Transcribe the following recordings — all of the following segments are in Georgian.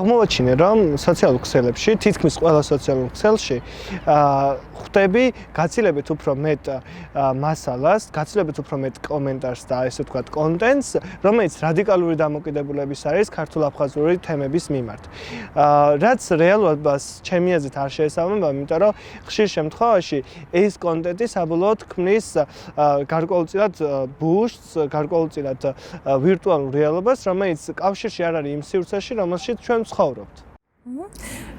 აღმოვაჩინე, რომ სოციალურ ქსელებში, თითქმის ყველა სოციალურ ქსელში ხვდები გაცილებით უფრო მეტ მასალას, გაცილებით უფრო მეტ კომენტარს და ესე ვთქვათ, კონტენტს, რომელიც რადიკალური დამოკიდებულების არის ქართულ-აფხაზური თემების მიმართ. რაც რეალურად ჩემი აზრით არ შეესაბამება, იმიტომ რომ ხშირ შემთხვევაში ეს კონტენტი საბოლოოდ ქმნის გარკვეულწილად ბუშტს, გარკვეულწილად ვირტუალურ რეალობას, რომელიც კავშირში არ არის იმ სივრცეში, რომელშიც ჩვენ ცხოვრობთ.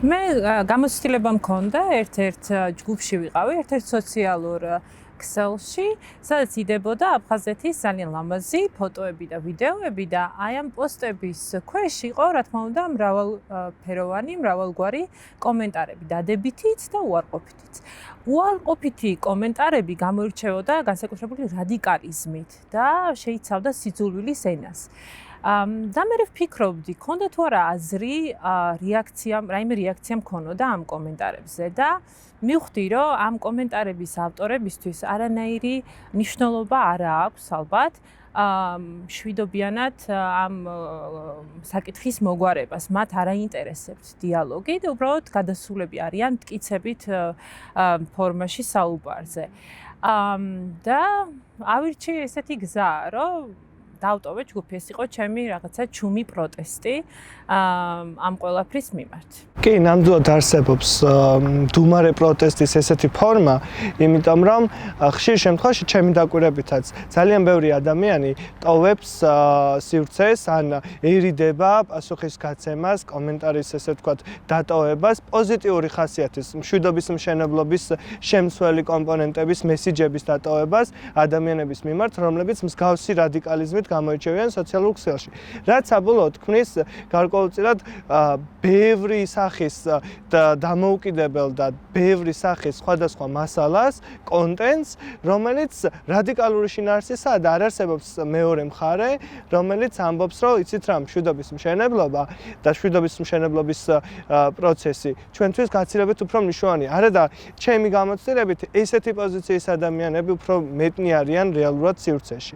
მე გამოცდილება მქონდა ერთ-ერთ ჯგუფში ვიყავი, ერთ-ერთ სოციალურ ქსელში, სადაც იდებოდა აფხაზეთის ძალიან ლამაზი ფოტოები და ვიდეოები და აი ამ პოსტების ქვეშ იყო, რა თქმა უნდა, მრავალფეროვანი, მრავალგვარი კომენტარები, დადებითიც და უარყოფითიც. უარყოფითი კომენტარები გამოირჩეოდა განსაკუთრებული რადიკალიზმით და შეიცავდა სიძულვილის ენას. და მე ვფიქრობდი, ქონდა თუ არა აზრი, რაიმე რეაქცია მქონოდა ამ კომენტარებზე და მივხვდი, რომ ამ კომენტარების ავტორებისთვის არანაირი მნიშვნელობა არ აქვს ალბათ. მშვიდობიანად ამ საკითხის მოგვარებას, მათ არ აინტერესებთ დიალოგი და უბრალოდ გადასულები არიან მტკიცებით ფორმაში საუბარზე. და ავირჩიე ესეთი გზა, რომ დავტოვე ჯგუფი, ეს იყო ჩემი რაღაცა ჩუმი პროტესტი ამ ყველაფრის მიმართ. კი, ნამდვილად არსებობს მდუმარე პროტესტის ესეთი ფორმა, იმიტომ რომ ხშირ შემთხვევაში ჩემი დაკვირებითაც ძალიან ბევრი ადამიანი ტოვებს სივრცეს, ან ერიდება პასუხის გაცემას, კომენტარის ესე ვთქვათ დატოვებას, პოზიტიური ხასიათის, მშვიდობის მშენებლობის შემცველი კომპონენტების, მესიჯების დატოვებას ადამიანების მიმართ, რომლებიც მსგავსი რადიკალიზმით გამოირჩევიან სოციალურ ქსელში. რაც საბოლოოდ ქმნის გარკვეულწილად ბევრი სახის და დამოუკიდებელ და ბევრი სახის სხვადასხვა მასალას, კონტენტს, რომელიც რადიკალური შინაარსისაა და არ არსებობს მეორე მხარე, რომელიც ამბობს, რომ იცით რა, მშვიდობის მშენებლობა და მშვიდობის მშენებლობის პროცესი ჩვენთვის გაცილებით უფრო მნიშვნელოვანია. არა და ჩემი გამოცდილებით ესეთი პოზიციის ადამიანები უფრო მეტნი არიან რეალურად სივრცეში.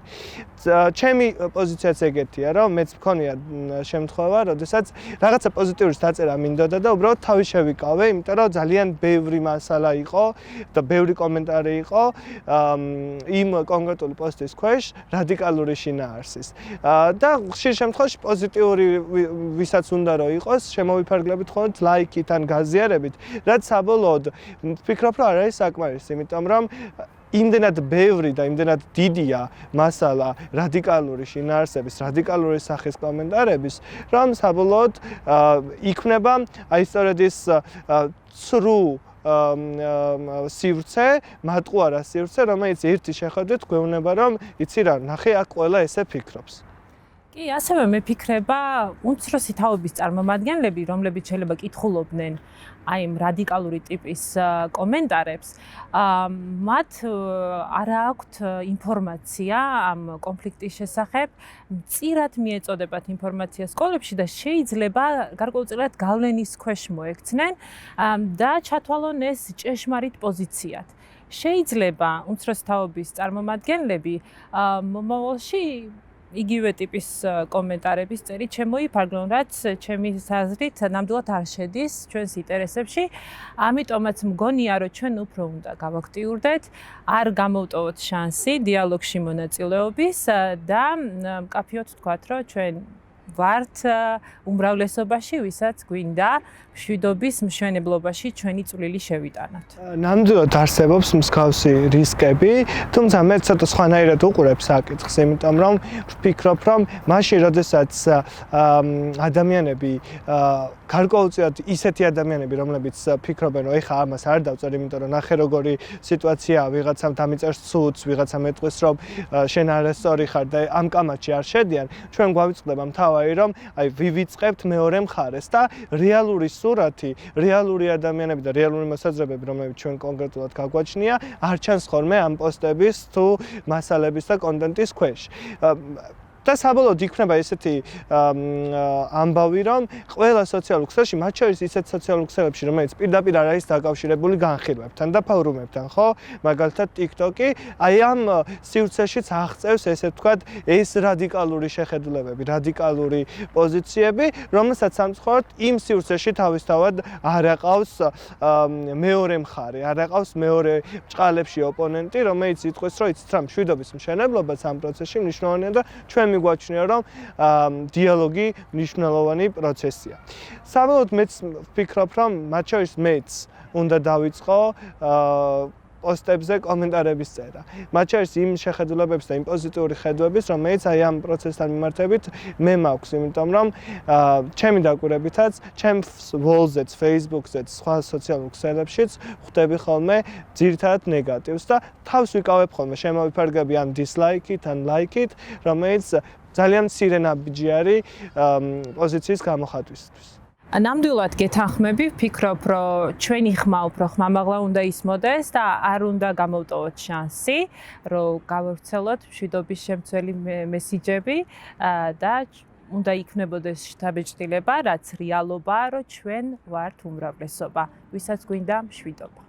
ჩემი პოზიციაც ეგეთია, რომ მეც მქონია შემთხვევა, როდესაც რაღაცა პოზიტიურის დაწერა მინდოდა და უბრალოდ თავი შევიკავე, იმიტომ რომ ძალიან ბევრი მასალა იყო და ბევრი კომენტარი იყო იმ კონკრეტული პოსტის ქვეშ რადიკალური შინაარსის. და ხშირ შემთხვევაში პოზიტიური ვისაც უნდა რომ იყოს, შემოვიფარგლებით ხოლმე ლაიქით ან გაზიარებით, რაც საბოლოოდ ვფიქრობ, რომ არ არის საკმარისი, იმიტომ რომ იმდენად ბევრი და იმდენად დიდია მასალა რადიკალური შინაარსების, რადიკალური სახის კომენტარების, რომ საბოლოოდ იქნება აი სწორედ ის ცრუ სივრცე, მატყუარა სივრცე, რომელიც ერთი შეხედვით გვეუბნება, რომ იცი რა, ნახე აქ ყველა ესე ფიქრობს. კი, ასევე მეფიქრება, უმცროსი თაობის წარმომადგენლები, რომლებიც შეიძლება კითხულობდნენ აი ამ რადიკალური ტიპის კომენტარებს, მათ არ აქვთ ინფორმაცია ამ კონფლიქტის შესახებ, მწირად მიეწოდებათ ინფორმაცია სკოლებში და შეიძლება გარკვეულწილად გავლენის ქვეშ მოექცნენ და ჩათვალონ ეს ჭეშმარიტ პოზიციად. შეიძლება უმცროსი თაობის წარმომადგენლები მომავალში იგივე ტიპის კომენტარების წერით შემოიფარგლონ, რაც ჩემი აზრით ნამდვილად არ შედის ჩვენს ინტერესებში. ამიტომაც მგონია, რომ ჩვენ უფრო უნდა გავაქტიურდეთ, არ გამოვტოვოთ შანსი დიალოგში მონაწილეობის და მკაფიოდ ვთქვათ, რომ ჩვენ ვართ უმრავლესობაში, ვისაც გვინდა მშვიდობის მშენებლობაში ჩვენი წვლილი შევიტანოთ. ნამდვილად არსებობს მსგავსი რისკები, თუმცა მე ცოტა სხვანაირად უყურებ საკითხს, იმიტომ რომ ვფიქრობ, რომ მაშინ, როდესაც ადამიანები გარკვეულწილად ისეთი ადამიანები, რომლებიც ფიქრობენ, რომ ეხა ამას არ დავწერ, იმიტომ რომ ნახე როგორი სიტუაციაა, ვიღაცამ დამიწერს ცუდს, ვიღაცამ ეტყვის, რომ შენ არასწორი ხარ და ამ კამათში არ შედიან, ჩვენ გვავიწყდება მთავარი, რომ აი ვივიწყებთ მეორე მხარეს და რეალური სურათი, რეალური ადამიანები და რეალური მოსაზრებები, რომლებიც ჩვენ კონკრეტულად გაგვაჩნია, არ ჩანს ხოლმე ამ პოსტების თუ მასალების და კონტენტის ქვეშ. და საბოლოოდ იქნება ესეთი ამბავი, რომ ყველა სოციალურ ქსელში, მათ შორის ისეთ სოციალურ ქსელებში, რომელიც პირდაპირ არ არის დაკავშირებული განხილვებთან და ფორუმებთან, ხო? მაგალითად TikTok-ი აი ამ სივრცეშიც აღწევს ესე ვთქვათ ეს რადიკალური შეხედულებები, რადიკალური პოზიციები, რომელსაც სამწუხაროდ იმ სივრცეში თავისთავად არ აყავს მეორე მხარე, არ აყავს მეორე ბრჭყალებში ოპონენტი, რომელიც იტყვის, რომ იცით რა, მშვიდობის მშენებლობაც ამ პროცესში მნიშვნელოვანია და ჩვენ მიგვაჩნია, რომ დიალოგი მნიშვნელოვანი პროცესია. საბოლოოდ მეც ვფიქრობ, რომ მათ შორის მეც უნდა დავიწყო პოსტებზე კომენტარების წერა. მათ შორის იმ შეხედულებების და იმ პოზიტიური ხედვების, რომელიც აი ამ პროცესთან მიმართებით მე მაქვს, იმიტომ რომ ჩემი დაკვირებითაც, ჩემს ვოლზეც, Facebook-ზეც, სხვა სოციალურ ქსელებშიც ხვდები ხოლმე ძირითადად ნეგატივს და თავს ვიკავებ ხოლმე, შემოვიფარგლები ან დისლაიკით, ან ლაიკით, რომელიც ძალიან მცირე ნაბიჯი არის პოზიციის გამოხატვისთვის. ნამდვილად გეთანხმები, ვფიქრობ, რომ ჩვენი ხმა უფრო ხმამაღლა უნდა ისმოდეს და არ უნდა გამოვტოვოთ შანსი, რომ გავავრცელოთ მშვიდობის შემცველი მესიჯები და უნდა იქნებოდეს შთაბეჭდილება, რაც რეალობაა, რომ ჩვენ ვართ უმრავლესობა, ვისაც გვინდა მშვიდობა.